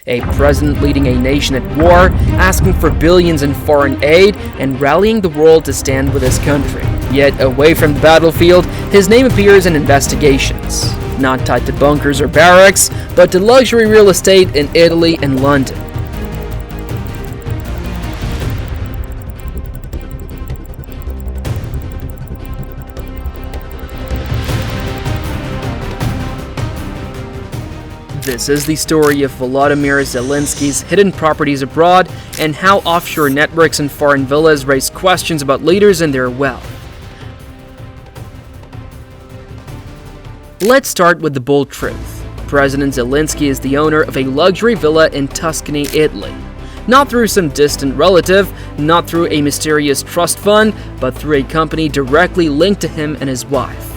a president leading a nation at war, asking for billions in foreign aid, and rallying the world to stand with his country. Yet, away from the battlefield, his name appears in investigations, not tied to bunkers or barracks, but to luxury real estate in Italy and London. This is the story of Volodymyr Zelenskyy's hidden properties abroad and how offshore networks and foreign villas raise questions about leaders and their wealth. Let's start with the bold truth. President Zelenskyy is the owner of a luxury villa in Tuscany, Italy. Not through some distant relative, not through a mysterious trust fund, but through a company directly linked to him and his wife.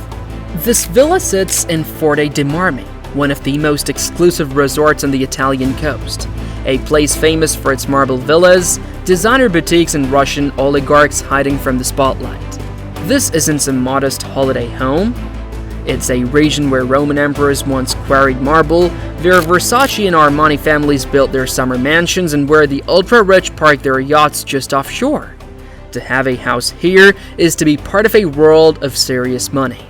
This villa sits in Forte dei Marmi, one of the most exclusive resorts on the Italian coast, a place famous for its marble villas, designer boutiques, and Russian oligarchs hiding from the spotlight. This isn't some modest holiday home. It's a region where Roman emperors once quarried marble, where Versace and Armani families built their summer mansions, and where the ultra-rich park their yachts just offshore. To have a house here is to be part of a world of serious money.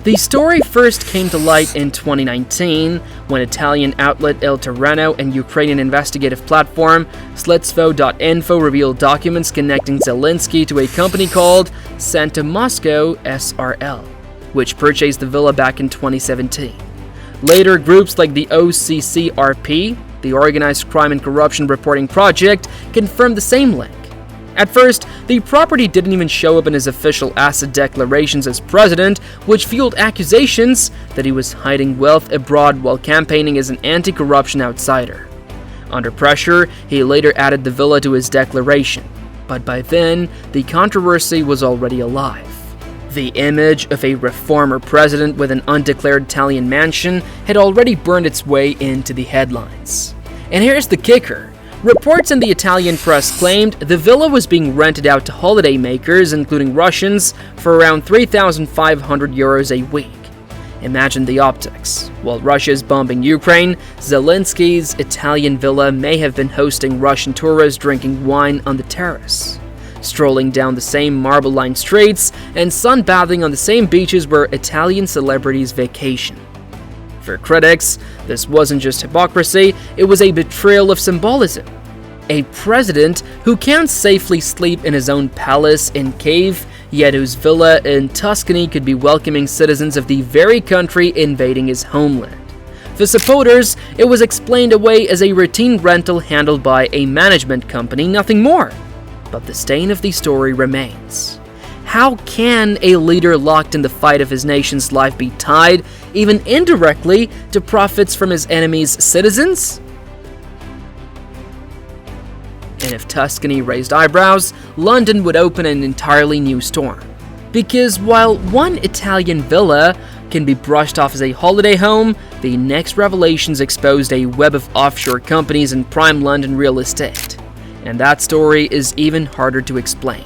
The story first came to light in 2019 when Italian outlet Il Tirreno and Ukrainian investigative platform Slitstvo.info revealed documents connecting Zelenskyy to a company called Santa Moscow SRL, which purchased the villa back in 2017. Later, groups like the OCCRP, the Organized Crime and Corruption Reporting Project, confirmed the same link. At first, the property didn't even show up in his official asset declarations as president, which fueled accusations that he was hiding wealth abroad while campaigning as an anti-corruption outsider. Under pressure, he later added the villa to his declaration, but by then, the controversy was already alive. The image of a reformer president with an undeclared Italian mansion had already burned its way into the headlines. And here's the kicker. Reports in the Italian press claimed the villa was being rented out to holidaymakers, including Russians, for around 3,500 euros a week. Imagine the optics. While Russia is bombing Ukraine, Zelenskyy's Italian villa may have been hosting Russian tourists drinking wine on the terrace, strolling down the same marble-lined streets, and sunbathing on the same beaches where Italian celebrities vacation. For critics, this wasn't just hypocrisy, it was a betrayal of symbolism. A president who can't safely sleep in his own palace in Kyiv, yet whose villa in Tuscany could be welcoming citizens of the very country invading his homeland. For supporters, it was explained away as a routine rental handled by a management company, nothing more. But the stain of the story remains. How can a leader locked in the fight of his nation's life be tied, even indirectly, to profits from his enemies' citizens? And if Tuscany raised eyebrows, London would open an entirely new storm. Because while one Italian villa can be brushed off as a holiday home, the next revelations exposed a web of offshore companies in prime London real estate. And that story is even harder to explain.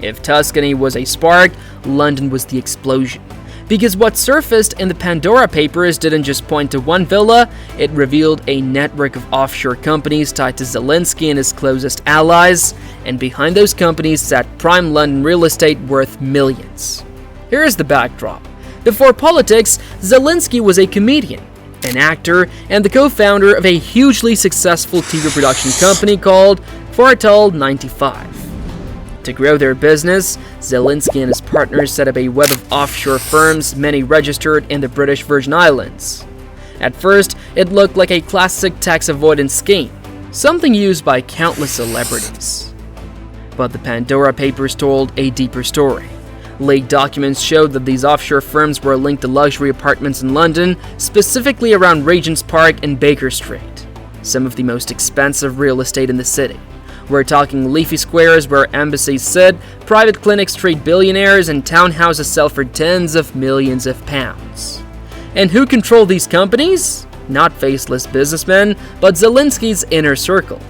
If Tuscany was a spark, London was the explosion. Because what surfaced in the Pandora Papers didn't just point to one villa, it revealed a network of offshore companies tied to Zelenskyy and his closest allies, and behind those companies sat prime London real estate worth millions. Here is the backdrop. Before politics, Zelenskyy was a comedian, an actor, and the co-founder of a hugely successful TV production company called Kvartal 95. To grow their business, Zelenskyy and his partners set up a web of offshore firms, many registered in the British Virgin Islands. At first, it looked like a classic tax avoidance scheme, something used by countless celebrities. But the Pandora Papers told a deeper story. Leaked documents showed that these offshore firms were linked to luxury apartments in London, specifically around Regent's Park and Baker Street, some of the most expensive real estate in the city. We're talking leafy squares where embassies sit, private clinics treat billionaires, and townhouses sell for tens of millions of pounds. And who controlled these companies? Not faceless businessmen, but Zelenskyy's inner circle.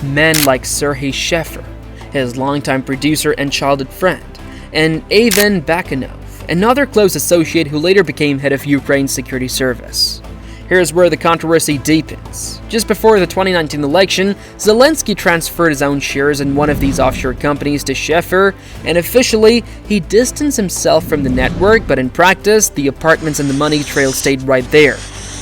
Men like Serhiy Sheffer, his longtime producer and childhood friend, and Ivan Bakanov, another close associate who later became head of Ukraine's security service. Here's where the controversy deepens. Just before the 2019 election, Zelenskyy transferred his own shares in one of these offshore companies to Sheffer, and officially, he distanced himself from the network, but in practice, the apartments and the money trail stayed right there,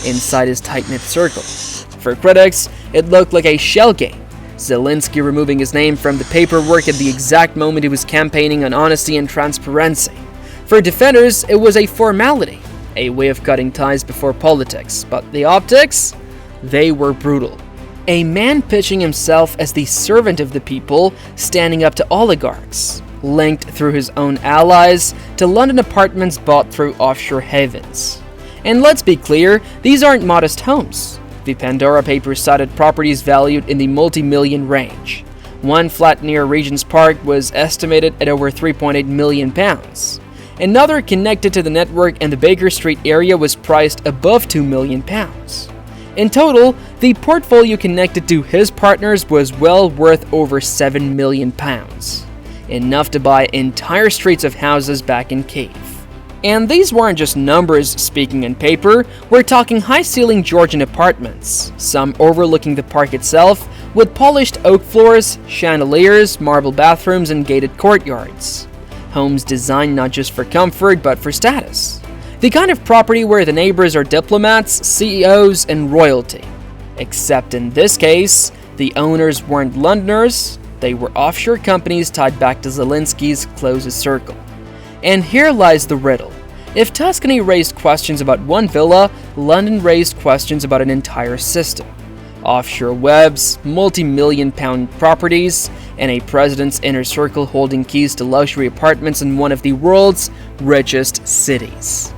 inside his tight-knit circle. For critics, it looked like a shell game. Zelenskyy removing his name from the paperwork at the exact moment he was campaigning on honesty and transparency. For defenders, it was a formality, a way of cutting ties before politics, but the optics? They were brutal. A man pitching himself as the servant of the people, standing up to oligarchs, linked through his own allies to London apartments bought through offshore havens. And let's be clear, these aren't modest homes. The Pandora Papers cited properties valued in the multi-million range. One flat near Regent's Park was estimated at over £3.8 million. Another connected to the network in the Baker Street area was priced above £2 million. In total, the portfolio connected to his partners was well worth over £7 million, enough to buy entire streets of houses back in Kyiv. And these weren't just numbers speaking on paper, we're talking high-ceiling Georgian apartments, some overlooking the park itself, with polished oak floors, chandeliers, marble bathrooms, and gated courtyards. Homes designed not just for comfort, but for status. The kind of property where the neighbors are diplomats, CEOs, and royalty. Except in this case, the owners weren't Londoners, they were offshore companies tied back to Zelenskyy's closest circle. And here lies the riddle. If Tuscany raised questions about one villa, London raised questions about an entire system. Offshore webs, multi-million-pound properties, and a president's inner circle holding keys to luxury apartments in one of the world's richest cities.